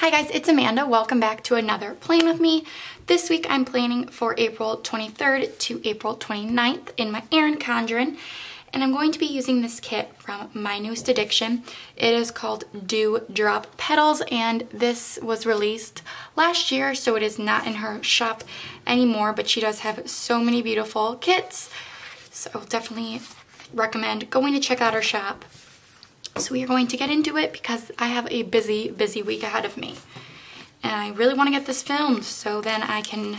Hi guys, it's Amanda. Welcome back to another Plan With Me. This week I'm planning for April 23rd to April 29th in my Erin Condren, and I'm going to be using this kit from MyNewestAddiction. It is called Dew Drop Petals, and this was released last year, so it is not in her shop anymore, but she does have so many beautiful kits, so I will definitely recommend going to check out her shop. So we are going to get into it because I have a busy week ahead of me. And I really want to get this filmed so then I can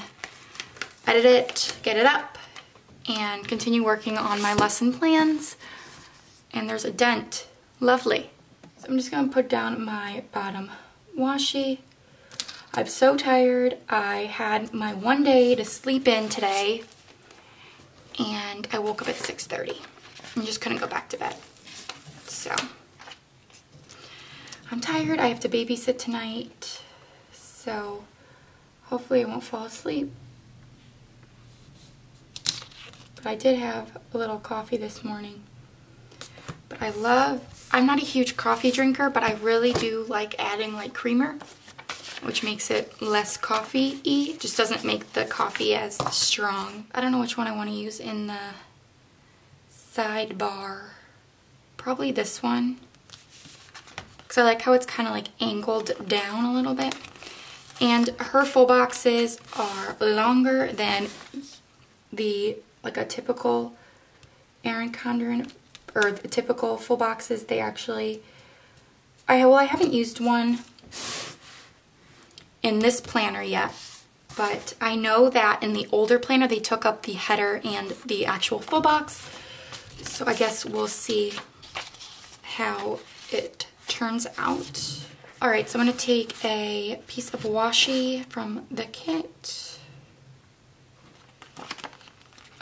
edit it, get it up, and continue working on my lesson plans. And there's a dent. Lovely. So I'm just going to put down my bottom washi. I'm so tired. I had my one day to sleep in today and I woke up at 6:30 and just couldn't go back to bed. So I'm tired. I have to babysit tonight, so hopefully I won't fall asleep. But I did have a little coffee this morning. But I'm not a huge coffee drinker, but I really do like adding like creamer, which makes it less coffee-y. Just doesn't make the coffee as strong. I don't know which one I want to use in the sidebar. Probably this one. I like how it's kind of like angled down a little bit. And her full boxes are longer than like a typical Erin Condren, or the typical full boxes. They actually, I haven't used one in this planner yet, but I know that in the older planner they took up the header and the actual full box. So I guess we'll see how it turns out. Alright, so I'm going to take a piece of washi from the kit.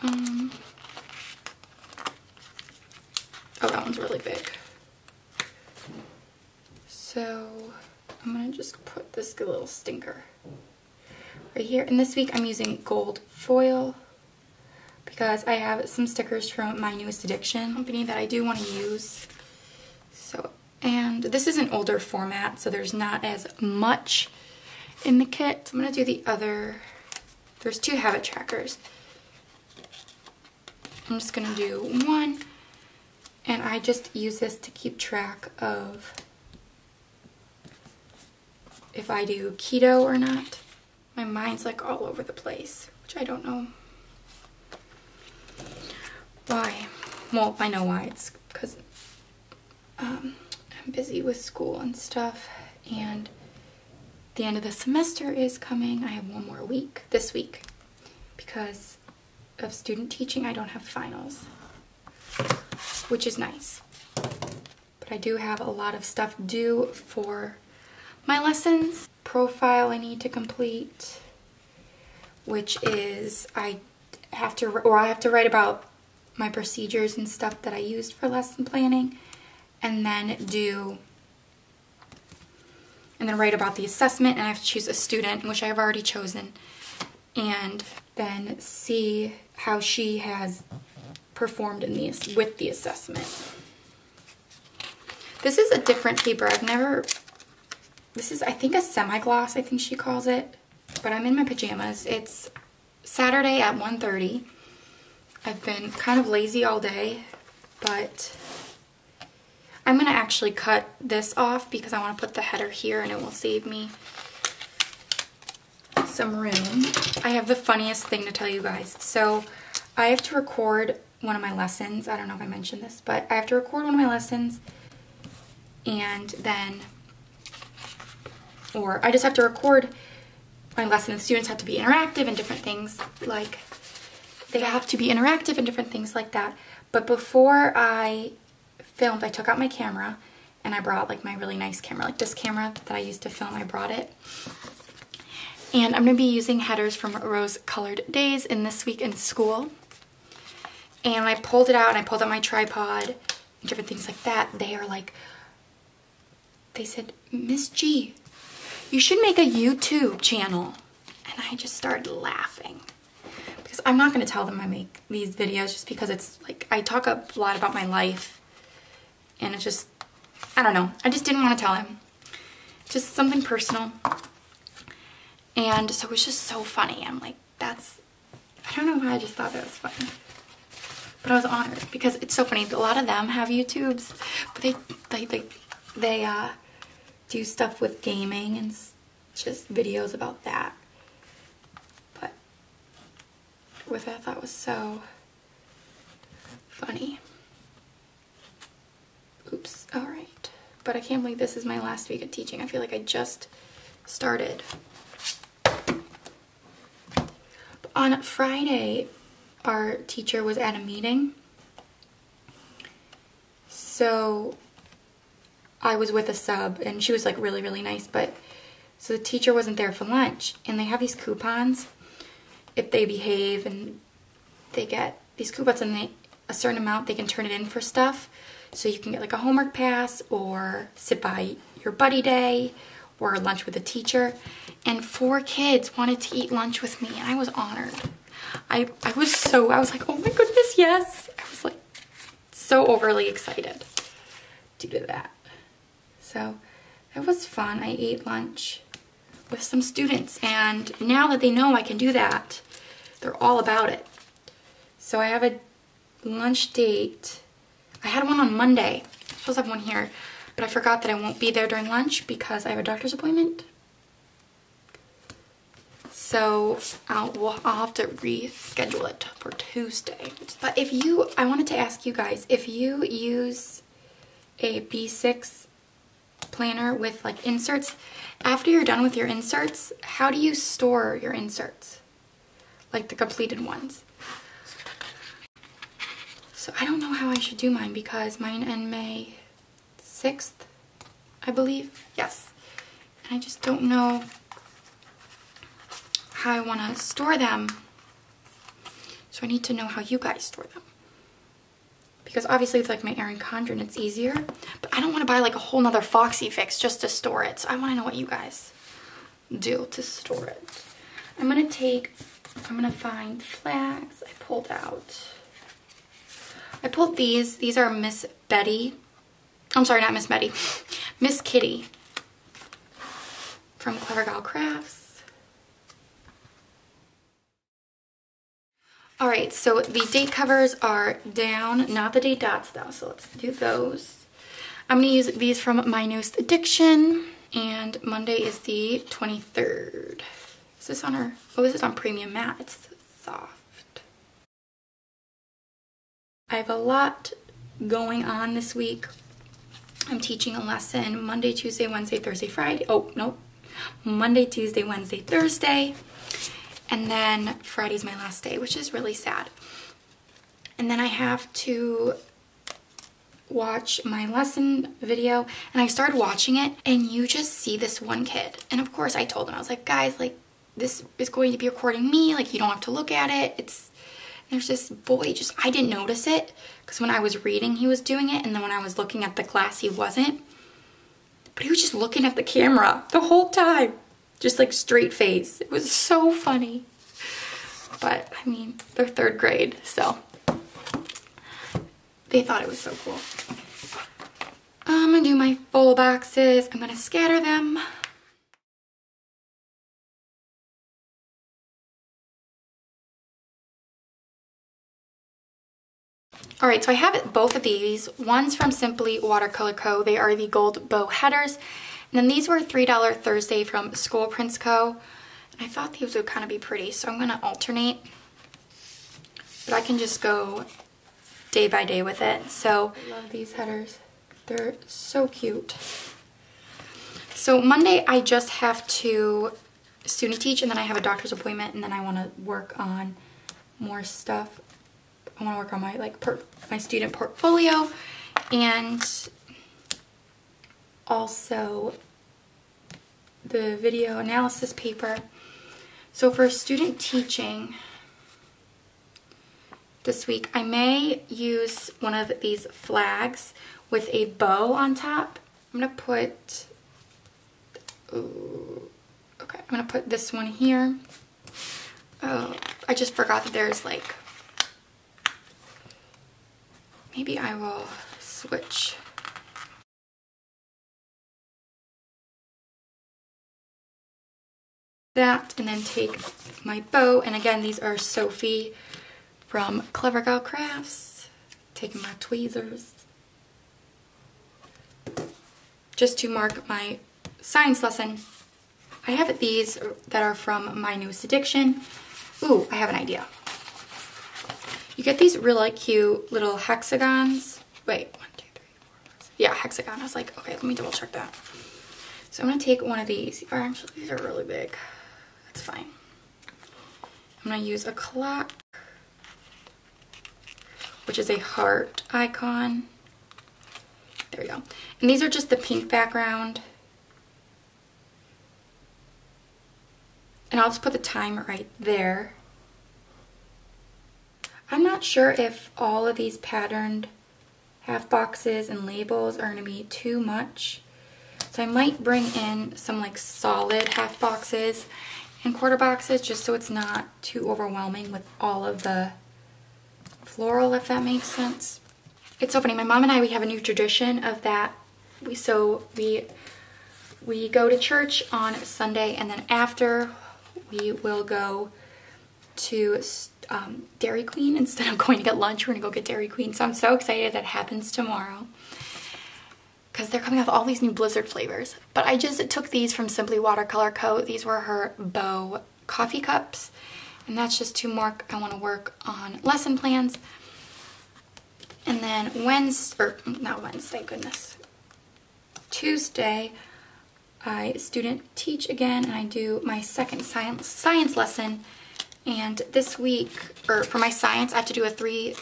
Oh, that one's really big. So I'm going to just put this little stinker right here. And this week I'm using gold foil because I have some stickers from MyNewestAddiction, company that I do want to use. And this is an older format, so there's not as much in the kit. So I'm going to do the other. There's two habit trackers. I'm just going to do one. And I just use this to keep track of if I do keto or not. My mind's like all over the place, which I don't know why. Well, I know why. It's because I'm busy with school and stuff, and the end of the semester is coming. I have one more week this week because of student teaching. I don't have finals, which is nice, but I do have a lot of stuff due for my lessons. Profile I need to complete, which is I have to write about my procedures and stuff that I used for lesson planning, and then write about the assessment, and I have to choose a student, which I have already chosen, and then see how she has performed with the assessment. This is a different paper. This is, I think, a semi-gloss, I think she calls it, but I'm in my pajamas. It's Saturday at 1:30. I've been kind of lazy all day, but I'm going to actually cut this off because I want to put the header here and it will save me some room. I have the funniest thing to tell you guys. So I have to record one of my lessons. I don't know if I mentioned this, but I have to record one of my lessons, and then, or I just have to record my lesson. The students have to be interactive and different things like, they have to be interactive and different things like that. But before I filmed, I took out my camera and I brought like my really nice camera, like this camera that I used to film. I brought it, and I'm going to be using headers from Rose Colored Days in This Week in School. And I pulled it out and I pulled out my tripod and different things like that. They said, Miss G, you should make a YouTube channel. And I just started laughing because I'm not going to tell them I make these videos, just because it's like I talk a lot about my life. And it's just, I don't know. I just didn't want to tell him. just something personal. And so it was just so funny. I'm like, I don't know why I just thought that was funny. But I was honored because it's so funny. A lot of them have YouTubes, but they do stuff with gaming and just videos about that. But with it, I thought it was so funny. Oops, all right. But I can't believe this is my last week of teaching. I feel like I just started. On Friday, our teacher was at a meeting. So I was with a sub and she was like really, really nice. But so the teacher wasn't there for lunch and they have these coupons. If they behave and they get these coupons and a certain amount, they can turn it in for stuff. So you can get like a homework pass or sit by your buddy day or lunch with a teacher. And 4 kids wanted to eat lunch with me and I was honored. I was like, oh my goodness, yes. I was like so overly excited due to that. So it was fun. I ate lunch with some students and now that they know I can do that, they're all about it. So I have a lunch date. I had one on Monday. I'm supposed to have one here, but I forgot that I won't be there during lunch because I have a doctor's appointment. So I'll have to reschedule it for Tuesday. But I wanted to ask you guys, if you use a B6 planner with like inserts, after you're done with your inserts, how do you store your inserts? Like the completed ones. So I don't know how I should do mine because mine end May 6th, I believe. Yes. And I just don't know how I want to store them. So I need to know how you guys store them. Because obviously it's like my Erin Condren, it's easier. But I don't want to buy like a whole nother Foxy Fix just to store it. So I want to know what you guys do to store it. I'm going to find flags I pulled out. I pulled these. These are Miss Betty. I'm sorry, not Miss Betty. Miss Kitty from Clever Gal Crafts. Alright, so the date covers are down, not the date dots though, so let's do those. I'm going to use these from MyNewestAddiction, and Monday is the 23rd. Is this on this is on Premium Matte, it's soft. I have a lot going on this week. I'm teaching a lesson Monday, Tuesday, Wednesday, Thursday, Friday. Oh, nope. Monday, Tuesday, Wednesday, Thursday. And then Friday's my last day, which is really sad. And then I have to watch my lesson video, and I started watching it, and you just see this one kid. And of course I told him, I was like, guys, like this is going to be recording me, like you don't have to look at it. There's this boy, I didn't notice it, because when I was reading he was doing it, and then when I was looking at the class he wasn't. But he was just looking at the camera the whole time. Just like straight face. It was so funny. But I mean, they're 3rd grade, so they thought it was so cool. I'm gonna do my full boxes. I'm gonna scatter them. Alright, so I have both of these. One's from Simply Watercolor Co. They are the gold bow headers. And then these were $3 Thursday from School Prints Co. And I thought these would kind of be pretty, so I'm going to alternate. But I can just go day by day with it. So I love these headers. They're so cute. So Monday I just have to student teach, and then I have a doctor's appointment, and then I want to work on more stuff. I want to work on my my student portfolio, and also the video analysis paper. So for student teaching this week, I may use one of these flags with a bow on top. I'm gonna put, okay, I'm gonna put this one here. Oh, I just forgot that there's like, maybe I will switch that, and then take my bow, and again, these are Sophie from Clever Gal Crafts. Taking my tweezers just to mark my science lesson. I have these that are from MyNewestAddiction. Ooh, I have an idea. You get these really cute little hexagons. Wait, 1, 2, 3, 4, 5, 6. Yeah, hexagon. I was like, okay, let me double check that. So I'm gonna take one of these. Actually, these are really big. That's fine. I'm gonna use a clock, which is a heart icon. There we go. And these are just the pink background. And I'll just put the time right there. I'm not sure if all of these patterned half boxes and labels are gonna be too much. So I might bring in some like solid half boxes and quarter boxes just so it's not too overwhelming with all of the floral, if that makes sense. It's so funny. My mom and I, we have a new tradition of that. We go to church on Sunday, and then after we will go to Dairy Queen. Instead of going to get lunch, we're gonna go get Dairy Queen. So I'm so excited that happens tomorrow because they're coming out with all these new Blizzard flavors. But I just took these from Simply Watercolor Co. These were her bow coffee cups, and that's just to mark I want to work on lesson plans. And then Tuesday, I student teach again, and I do my second science lesson. And this week, or for my science, I have to do a three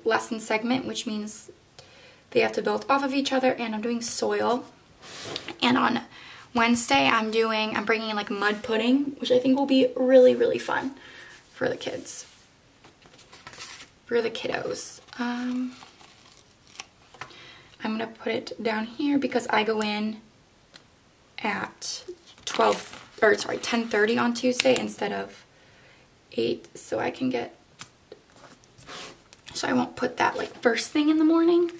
lesson segment, which means they have to build off of each other, and I'm doing soil. And on Wednesday, I'm bringing like mud pudding, which I think will be really, really fun for the kids. For the kiddos. I'm gonna put it down here because I go in at 10:30 on Tuesday instead of 8, so I won't put that like first thing in the morning.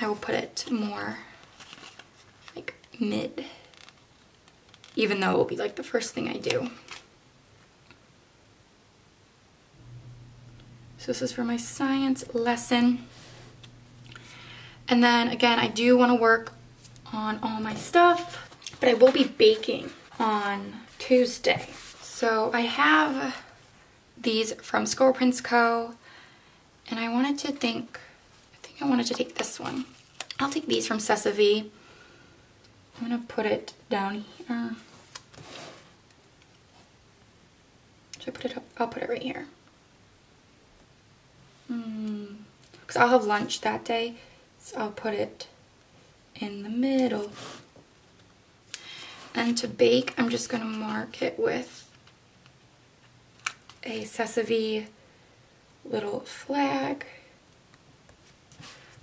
I will put it more like mid, even though it will be like the first thing I do. So this is for my science lesson. And then again, I do want to work on all my stuff, but I will be baking on Tuesday. So I have these from Score Prints Co. And I think I wanted to take this one. I'll take these from Sesame. I'm gonna put it down here. Should I put it up? I'll put it right here. Because I'll have lunch that day, so I'll put it in the middle. And to bake, I'm just going to mark it with a Sesame little flag.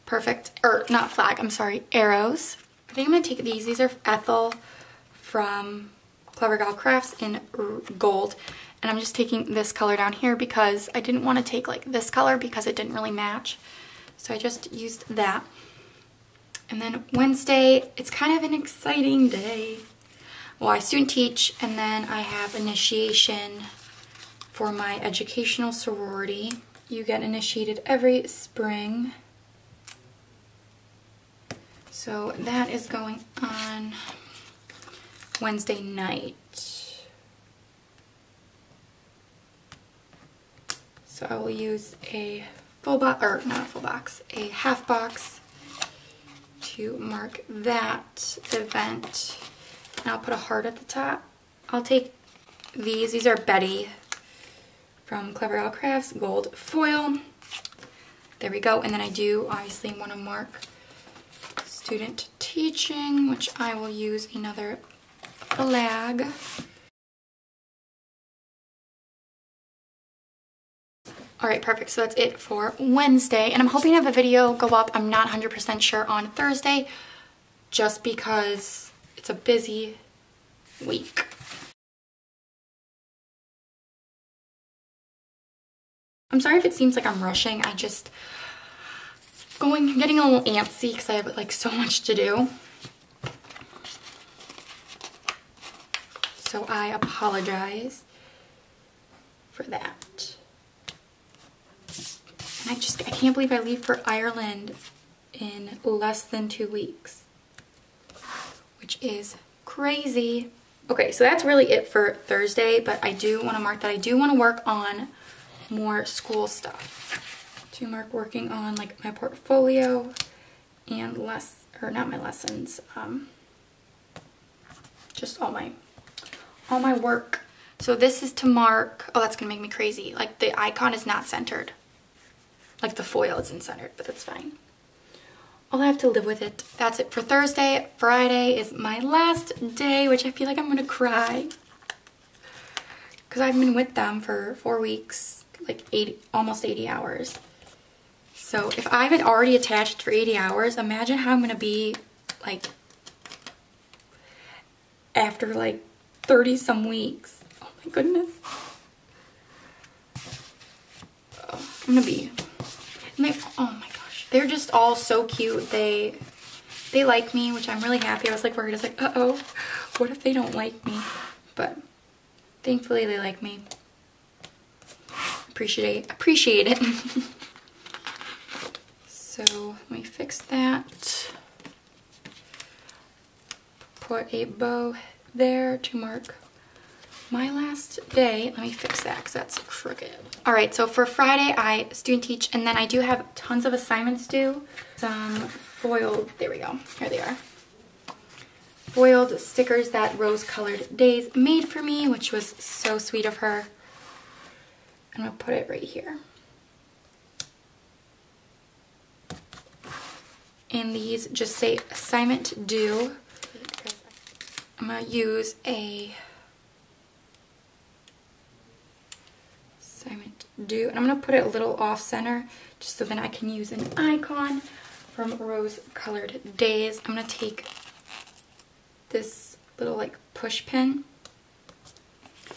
Perfect. Or not flag, I'm sorry, arrows. I think I'm going to take these. These are Ethel from Clever Gal Crafts in gold. And I'm just taking this color down here because I didn't want to take like this color because it didn't really match. So I just used that. And then Wednesday, it's kind of an exciting day. Well, I student teach, and then I have initiation for my educational sorority. You get initiated every spring. So that is going on Wednesday night. So I will use a full box, or not a full box, a half box to mark that event. And I'll put a heart at the top. I'll take these. These are Betty from Clever Gal Crafts, gold foil. There we go. And then I do obviously want to mark student teaching, which I will use another flag. Alright, perfect. So that's it for Wednesday. And I'm hoping to have a video go up. I'm not 100% sure on Thursday, just because it's a busy week. I'm sorry if it seems like I'm rushing. I just getting a little antsy because I have like so much to do. So I apologize for that. And I can't believe I leave for Ireland in less than 2 weeks, which is crazy. Okay, so that's really it for Thursday, but I do want to mark that I do want to work on more school stuff. To mark working on like my portfolio and not my lessons, just all my work. So this is to mark, oh, that's gonna make me crazy. Like the icon is not centered. Like the foil isn't centered, but that's fine. I'll have to live with it. That's it for Thursday. Friday is my last day, which I feel like I'm gonna cry. Because I've been with them for 4 weeks, like almost 80 hours. So if I had already attached for 80 hours, imagine how I'm gonna be like after like 30 some weeks. Oh my goodness. Oh, I'm gonna be, and oh my gosh, they're just all so cute. They like me, which I'm really happy. I was like worried, I was like, uh-oh, what if they don't like me? But thankfully they like me. Appreciate it. So let me fix that. Put a bow there to mark my last day. Let me fix that because that's crooked. All right, so for Friday I student teach, and then I do have tons of assignments due. Some foiled, there we go, here they are. Foiled stickers that Rose Colored Days made for me, which was so sweet of her. I'm gonna put it right here. And these just say assignment due. I'm gonna use a assignment due, and I'm gonna put it a little off center just so then I can use an icon from Rose Colored Days. I'm gonna take this little like push pin.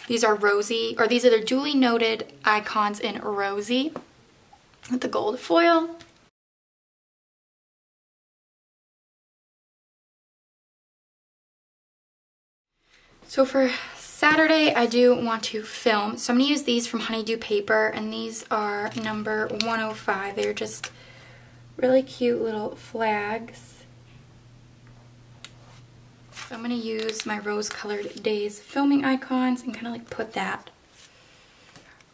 These are rosy, or these are the duly noted icons in rosy with the gold foil. So for Saturday, I do want to film. So I'm going to use these from Honeydew Paper, and these are number 105. They're just really cute little flags. So I'm going to use my Rose Colored Days filming icons and kind of like put that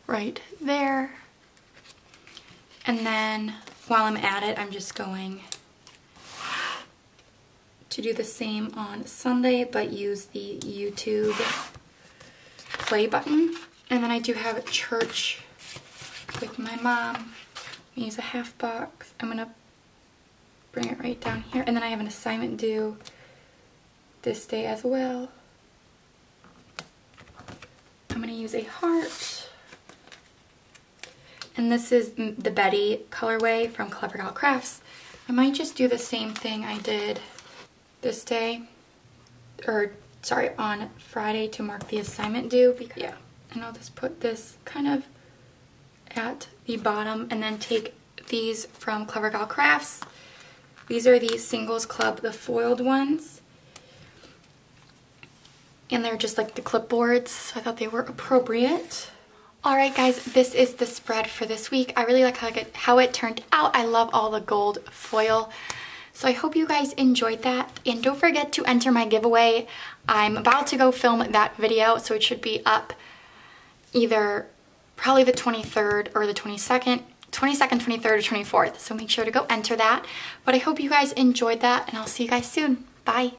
right there. And then while I'm at it, I'm just going to do the same on Sunday, but use the YouTube play button. And then I do have a church with my mom. I use a half box. I'm gonna bring it right down here. And then I have an assignment due this day as well. I'm gonna use a heart. And this is the Betty colorway from Clever Gal Crafts. I might just do the same thing I did this day, or sorry, on Friday to mark the assignment due. Because, yeah, and I'll just put this kind of at the bottom, and then take these from Clever Gal Crafts. These are the Singles Club, the foiled ones, and they're just like the clipboards, so I thought they were appropriate. Alright guys, this is the spread for this week. I really like how it turned out. I love all the gold foil. So I hope you guys enjoyed that, and don't forget to enter my giveaway. I'm about to go film that video, so it should be up either probably the 23rd or the 22nd, 23rd, or 24th. So make sure to go enter that. But I hope you guys enjoyed that, and I'll see you guys soon. Bye.